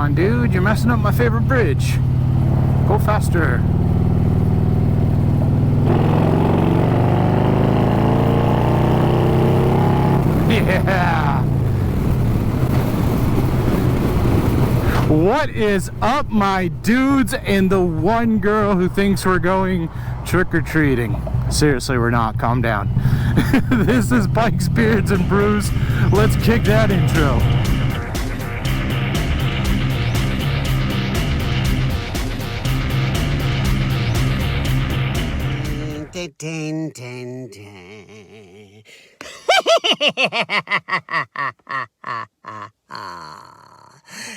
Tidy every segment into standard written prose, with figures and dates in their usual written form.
on, dude. You're messing up my favorite bridge. Go faster. Yeah. What is up, my dudes and the one girl who thinks we're going trick-or-treating? Seriously, we're not. Calm down. This is Bikes, Beards, and Brews. Let's kick that intro.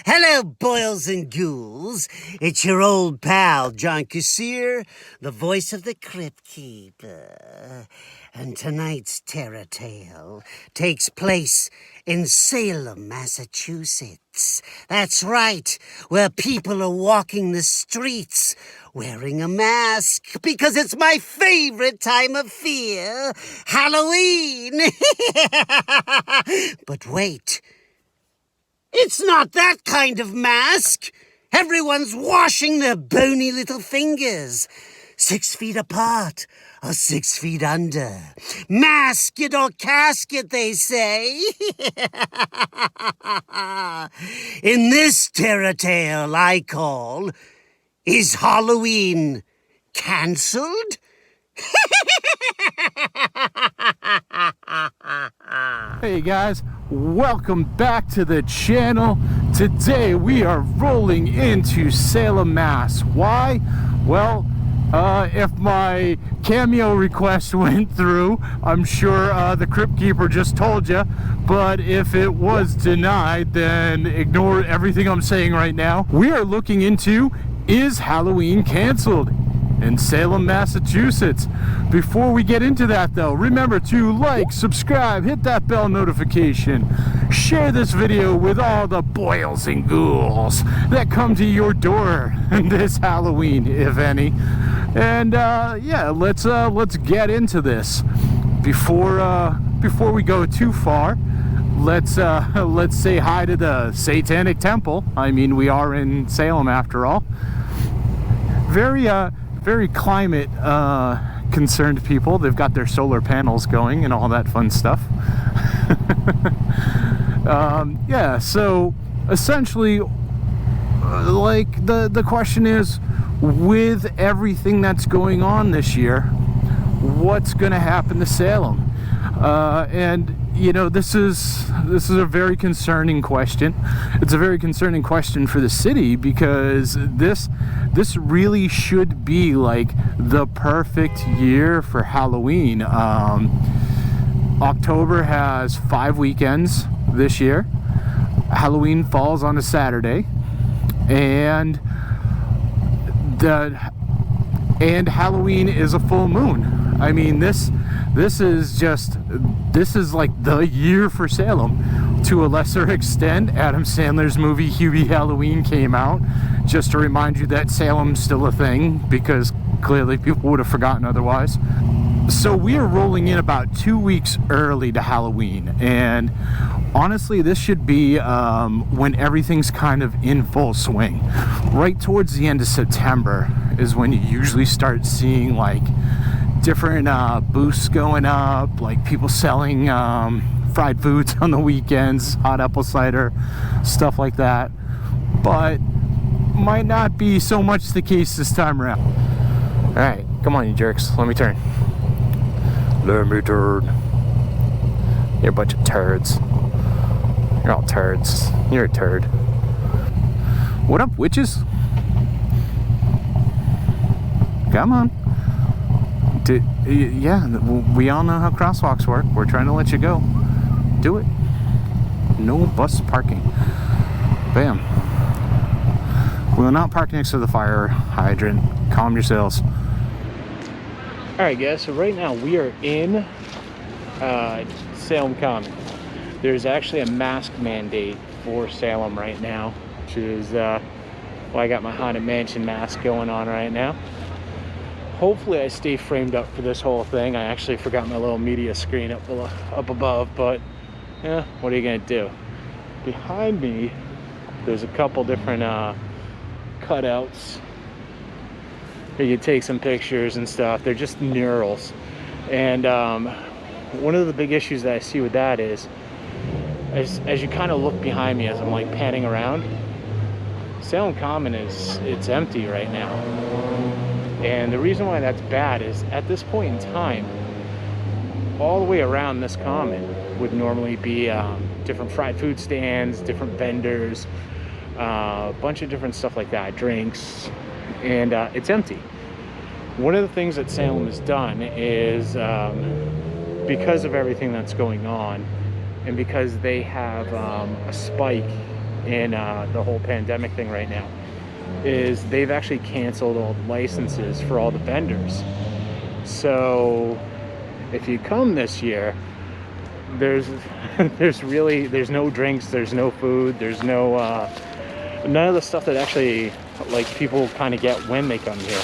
Hello, boils and ghouls. It's your old pal, John Cassier, the voice of the Crypt Keeper. And tonight's terror tale takes place in Salem, Massachusetts. That's right, where people are walking the streets wearing a mask because it's my favorite time of fear, Halloween. But wait. It's not that kind of mask. Everyone's washing their bony little fingers. 6 feet apart or 6 feet under. Mask it or casket, they say. In this terror tale I call, Is Halloween Cancelled? Hey guys, welcome back to the channel. Today we are rolling into Salem, Mass. Why? Well, if my cameo request went through, I'm sure the Crypt Keeper just told you. But if it was denied, then ignore everything I'm saying right now. We are looking into, is Halloween canceled in Salem, Massachusetts? Before we get into that though, remember to like, subscribe, hit that bell notification, share this video with all the boils and ghouls that come to your door this Halloween, if any. And yeah, let's get into this. Before we go too far, let's say hi to the Satanic Temple. I mean, we are in Salem after all. Very climate concerned people. They've got their solar panels going and all that fun stuff. Yeah, so essentially, like the question is, with everything that's going on this year, what's going to happen to Salem? And you know, this is a very concerning question. It's a very concerning question for the city because this really should be like the perfect year for Halloween. October has 5 weekends this year. Halloween falls on a Saturday, and Halloween is a full moon. I mean, this is like the year for Salem. To a lesser extent, Adam Sandler's movie Hubie Halloween came out, just to remind you that Salem's still a thing, because clearly people would have forgotten otherwise. So we are rolling in about 2 weeks early to Halloween, and honestly, this should be when everything's kind of in full swing. Right towards the end of September is when you usually start seeing like different booths going up, like people selling fried foods on the weekends, hot apple cider, stuff like that. But might not be so much the case this time around. All right, come on, you jerks. Let me turn. Let me turn. You're a bunch of turds. You're all turds. You're a turd. What up, witches? Come on. Yeah, we all know how crosswalks work. We're trying to let you go. Do it. No bus parking. Bam. We will not park next to the fire hydrant. Calm yourselves. Alright guys, so right now we are in Salem Common. There's actually a mask mandate for Salem right now, which is well, I got my Haunted Mansion mask going on right now. Hopefully I stay framed up for this whole thing. I actually forgot my little media screen up above, but yeah, what are you gonna do? Behind me There's a couple different cutouts. You can take some pictures and stuff. They're just murals. And one of the big issues that I see with that is, as you kind of look behind me as I'm like panning around, Salem Common it's empty right now. And the reason why that's bad is at this point in time, all the way around this common would normally be different fried food stands, different vendors, a bunch of different stuff like that, drinks, and it's empty. One of the things that Salem has done is, because of everything that's going on, and because they have a spike in the whole pandemic thing right now, is they've actually canceled all the licenses for all the vendors. So if you come this year, there's no drinks, there's no food, there's no none of the stuff that actually like people kind of get when they come here.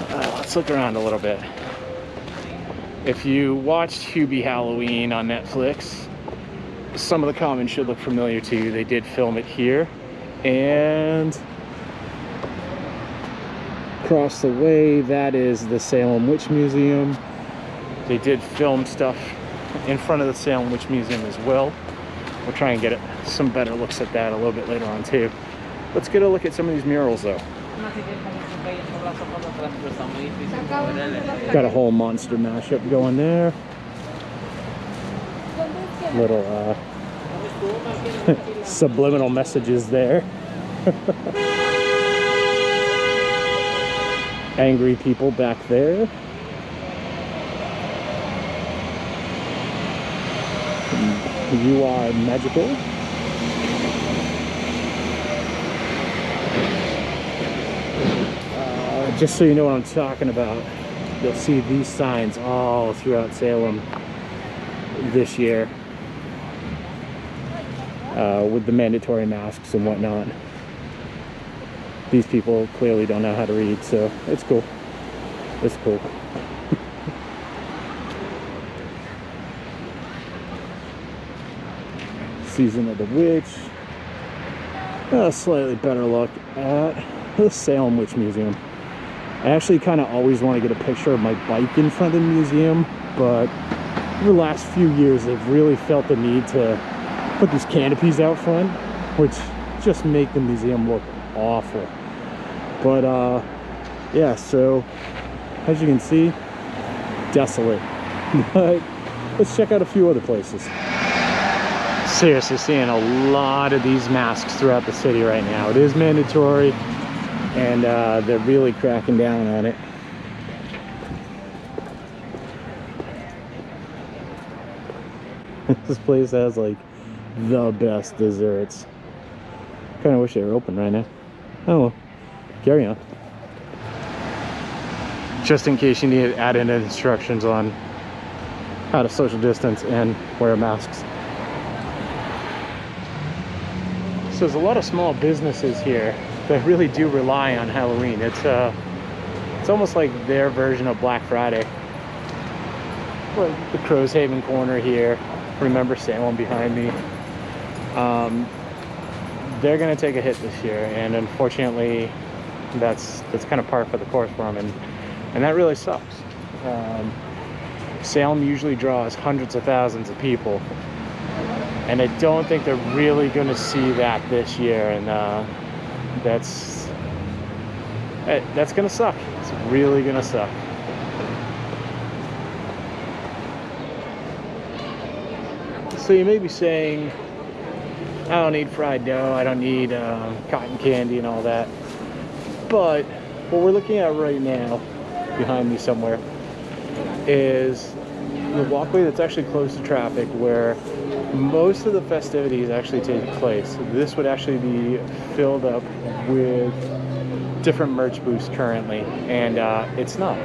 Let's look around a little bit. If you watched Hubie Halloween on Netflix, some of the common should look familiar to you. They did film it here, and across the way, that is the Salem Witch Museum. They did film stuff in front of the Salem Witch Museum as well. We'll try and get some better looks at that a little bit later on too. Let's get a look at some of these murals though. Got a whole monster mashup going there. Little subliminal messages there. Angry people back there. You are magical. Just so you know what I'm talking about, you'll see these signs all throughout Salem this year with the mandatory masks and whatnot. These people clearly don't know how to read, so it's cool. It's cool. Season of the Witch. A slightly better look at the Salem Witch Museum. I actually kind of always want to get a picture of my bike in front of the museum, but over the last few years they've really felt the need to put these canopies out front, which just make the museum look awful. But yeah, so as you can see, desolate. But let's check out a few other places. Seriously, seeing a lot of these masks throughout the city right now. It is mandatory, and they're really cracking down on it. This place has like the best desserts. Kind of wish they were open right now. Oh well, carry on. Just in case you need added instructions on how to social distance and wear masks. So there's a lot of small businesses here that really do rely on Halloween. It's almost like their version of Black Friday. Like the Crow's Haven corner here. Remember Salem behind me. They're gonna take a hit this year, and unfortunately, that's kind of par for the course for them, and that really sucks. Salem usually draws hundreds of thousands of people, and I don't think they're really going to see that this year, and that's going to suck. It's really going to suck. So you may be saying, I don't need fried dough, I don't need cotton candy and all that, but what we're looking at right now, behind me somewhere, is the walkway that's actually close to traffic where most of the festivities actually take place. This would actually be filled up with different merch booths currently, and it's not.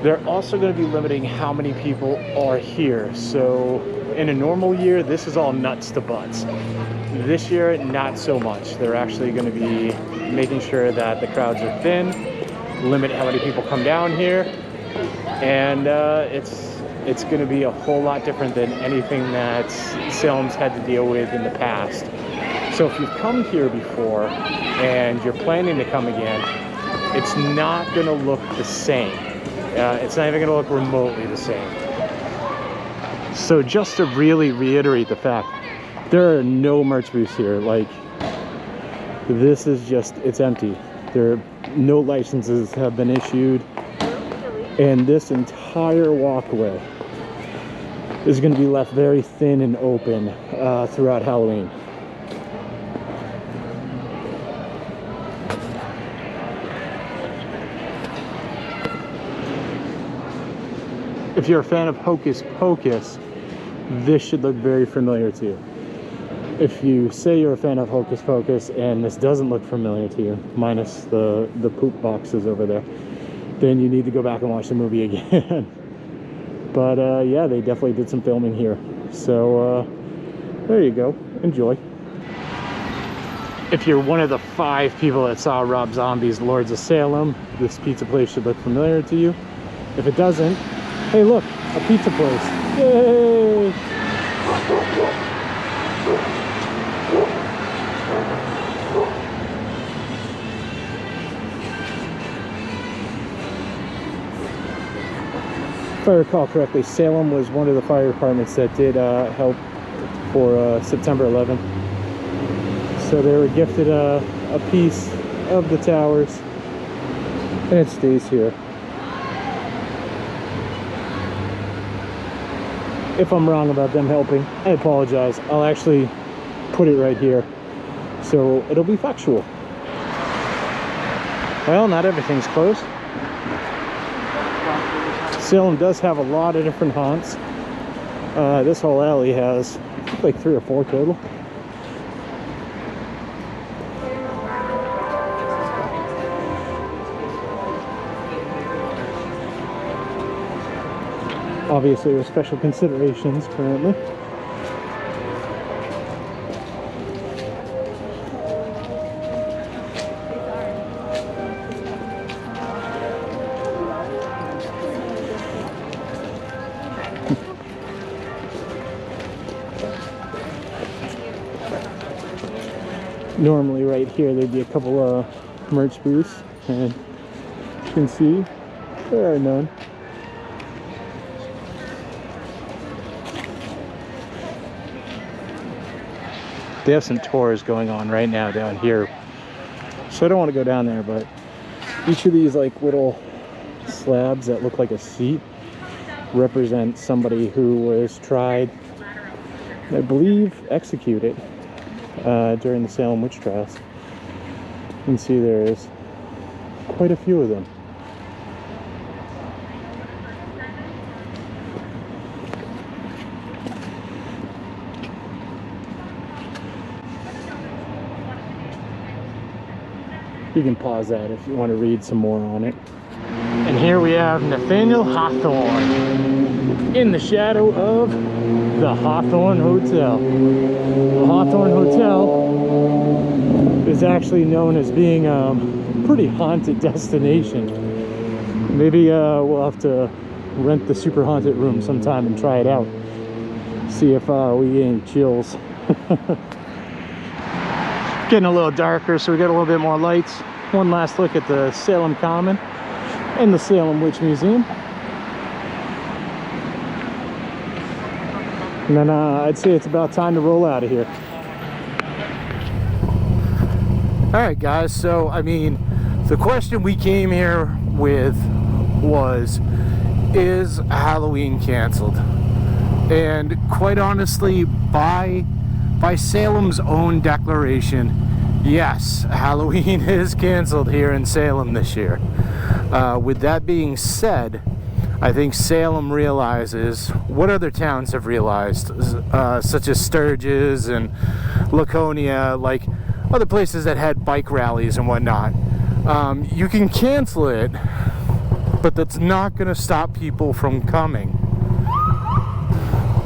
They're also going to be limiting how many people are here. So in a normal year, this is all nuts to butts. This year, not so much. They're actually going to be making sure that the crowds are thin, limit how many people come down here, and it's going to be a whole lot different than anything that Salem's had to deal with in the past. So if you've come here before and you're planning to come again, it's not going to look the same. It's not even going to look remotely the same. So just to really reiterate the fact, there are no merch booths here. Like, this is just, it's empty. There are no licenses have been issued, and this entire walkway is going to be left very thin and open throughout Halloween. If you're a fan of Hocus Pocus, this should look very familiar to you. If you say you're a fan of Hocus Pocus and this doesn't look familiar to you, minus the poop boxes over there, then you need to go back and watch the movie again. But yeah, they definitely did some filming here. So there you go. Enjoy. If you're one of the 5 people that saw Rob Zombie's Lords of Salem, this pizza place should look familiar to you. If it doesn't, hey look, a pizza place. Yay! If I recall correctly, Salem was one of the fire departments that did help for September 11th. So they were gifted a piece of the towers, and it stays here. If I'm wrong about them helping, I apologize. I'll actually put it right here, so it'll be factual. Well, not everything's closed. Salem does have a lot of different haunts. This whole alley has like 3 or 4 total. Obviously, there's special considerations currently. Normally right here there'd be a couple of merch booths, and you can see there are none. They have some tours going on right now down here, so I don't want to go down there, but each of these like little slabs that look like a seat represent somebody who was tried, I believe executed during the Salem witch trials. You can see there's quite a few of them. You can pause that if you want to read some more on it. And here we have Nathaniel Hawthorne in the shadow of the Hawthorne Hotel. The Hawthorne Hotel is actually known as being a pretty haunted destination. Maybe we'll have to rent the super haunted room sometime and try it out. See if we get any chills. Getting a little darker, so we got a little bit more lights. One last look at the Salem Common and the Salem Witch Museum. And then I'd say it's about time to roll out of here. Alright guys, so I mean, the question we came here with was, is Halloween canceled? And quite honestly, by Salem's own declaration, yes, Halloween is canceled here in Salem this year. With that being said, I think Salem realizes what other towns have realized, such as Sturgis and Laconia, like other places that had bike rallies and whatnot. You can cancel it, but that's not going to stop people from coming.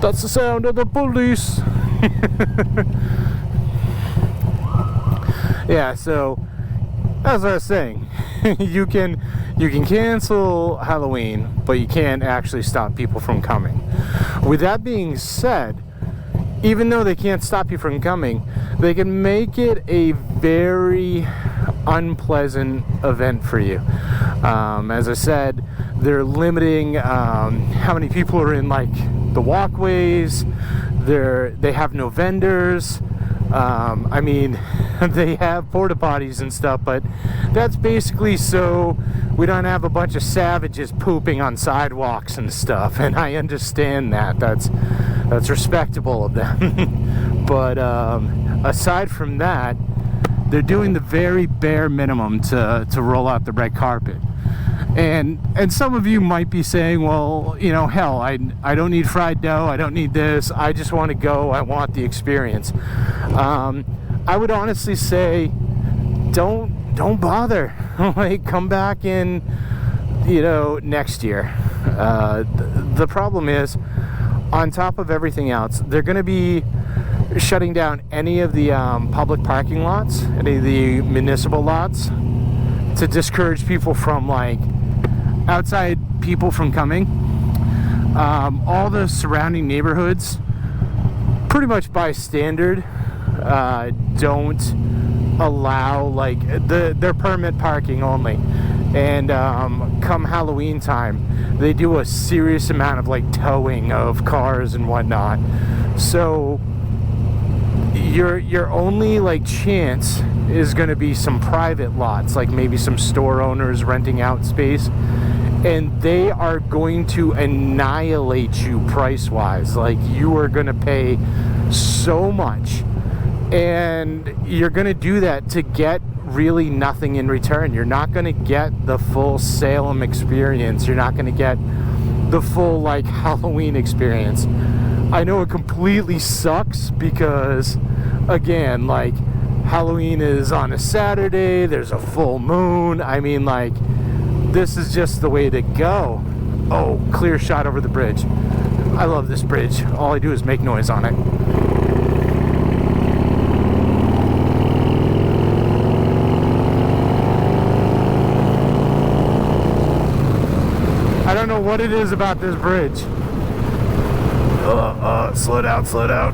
That's the sound of the police. Yeah, so as I was saying, you can You can cancel Halloween, but you can't actually stop people from coming. With that being said, even though they can't stop you from coming, they can make it a very unpleasant event for you. As I said, they're limiting how many people are in like the walkways. They have no vendors. I mean, they have porta potties and stuff, but that's basically so we don't have a bunch of savages pooping on sidewalks and stuff. And I understand that. That's respectable of them. But aside from that, they're doing the very bare minimum to roll out the red carpet. And some of you might be saying, well, you know, hell, I don't need fried dough, I don't need this, I just want to go, I want the experience. I would honestly say, don't bother. Like, come back in, you know, next year. The problem is, on top of everything else, they're going to be shutting down any of the public parking lots, any of the municipal lots, to discourage people from, like, outside people from coming. All the surrounding neighborhoods, pretty much by standard, don't allow, like, they're permit parking only. And come Halloween time, they do a serious amount of, like, towing of cars and whatnot. So your only, like, chance is going to be some private lots, like maybe some store owners renting out space, and they are going to annihilate you price-wise. Like, you are going to pay so much, and you're going to do that to get really nothing in return. You're not going to get the full Salem experience. You're not going to get the full, like, Halloween experience. I know it completely sucks because, again, like, Halloween is on a Saturday, there's a full moon. I mean, like, this is just the way to go. Oh, clear shot over the bridge. I love this bridge. All I do is make noise on it. I don't know what it is about this bridge. Slow down, slow down.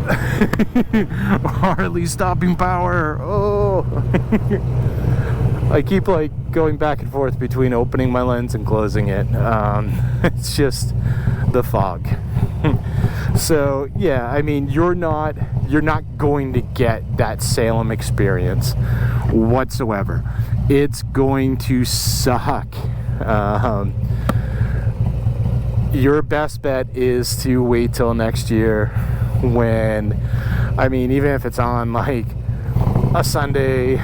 Harley stopping power. Oh. I keep, like, going back and forth between opening my lens and closing it. It's just the fog. So yeah, I mean, you're not going to get that Salem experience whatsoever. It's going to suck. Your best bet is to wait till next year when, I mean, even if it's on, like, a Sunday,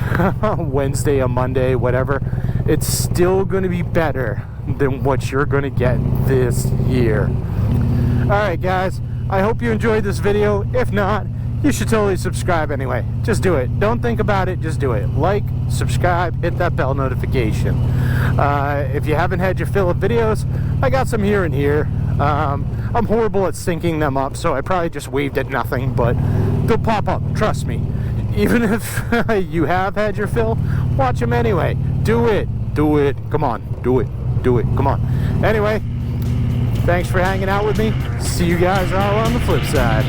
Wednesday, a Monday, whatever, it's still going to be better than what you're going to get this year. Alright, guys, I hope you enjoyed this video. If not, you should totally subscribe anyway. Just do it. Don't think about it, just do it. Like, subscribe, hit that bell notification. If you haven't had your fill of videos, I got some here and here. I'm horrible at syncing them up, so I probably just waved at nothing, but they'll pop up, trust me. Even if you have had your fill, watch them anyway. Do it. Do it. Come on. Do it. Do it. Come on. Anyway, thanks for hanging out with me. See you guys all on the flip side.